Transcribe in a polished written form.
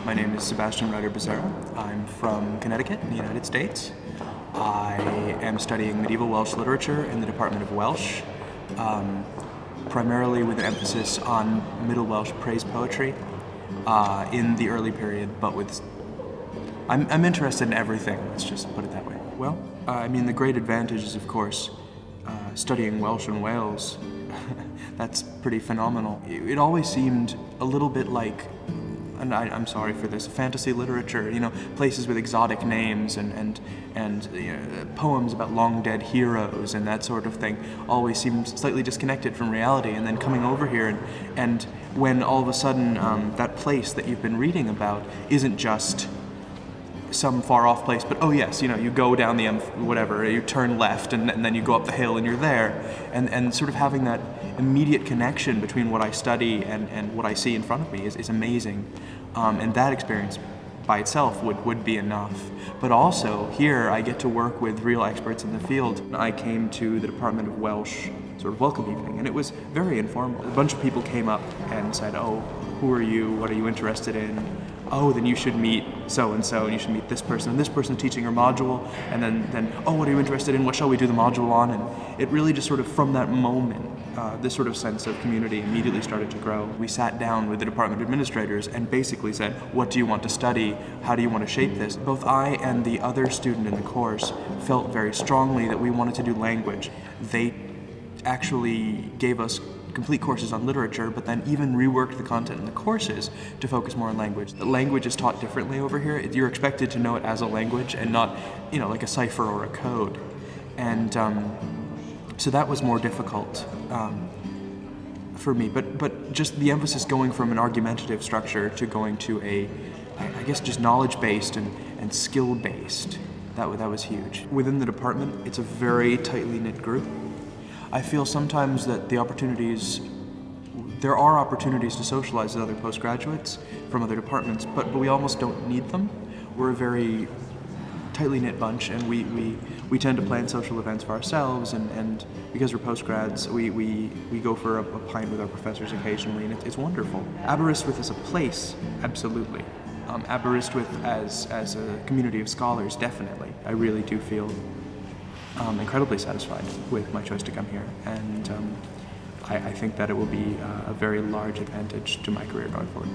My name is Sebastian Bezerra. I'm from Connecticut in the United States. I am studying medieval Welsh literature in the Department of Welsh, primarily with an emphasis on Middle Welsh praise poetry in the early period, but I'm interested in everything, let's just put it that way. Well, the great advantage is, of course, studying Welsh in Wales. That's pretty phenomenal. It always seemed a little bit like, and I'm sorry for this, fantasy literature, places with exotic names and poems about long dead heroes and that sort of thing always seemed slightly disconnected from reality. And then coming over here and when all of a sudden that place that you've been reading about isn't just some far off place, but oh yes, you go down the you turn left and then you go up the hill and you're there, and sort of having that immediate connection between what I study and what I see in front of me is amazing, and that experience by itself would be enough. But also here I get to work with real experts in the field. I came to the Department of Welsh sort of welcome evening, and it was very informal. A bunch of people came up and said, "Oh, who are you? What are you interested in? Oh, then you should meet so-and-so, and you should meet this person teaching our module, and then oh, what are you interested in? What shall we do the module on?" And it really just sort of, from that moment, this sort of sense of community immediately started to grow. We sat down with the department administrators and basically said, what do you want to study? How do you want to shape this? Both I and the other student in the course felt very strongly that we wanted to do language. They actually gave us complete courses on literature, but then even reworked the content in the courses to focus more on language. The language is taught differently over here. You're expected to know it as a language and not, like a cipher or a code. And so that was more difficult for me. But just the emphasis going from an argumentative structure to going to I guess just knowledge-based and skill-based, that was huge. Within the department, it's a very tightly knit group. I feel sometimes that there are opportunities to socialize with other postgraduates from other departments, but we almost don't need them. We're a very tightly knit bunch, and we tend to plan social events for ourselves, and because we're postgrads, we go for a pint with our professors occasionally, and it's wonderful. Aberystwyth as a place, absolutely. Aberystwyth as a community of scholars, definitely. I really do feel incredibly satisfied with my choice to come here, and I think that it will be a very large advantage to my career going forward.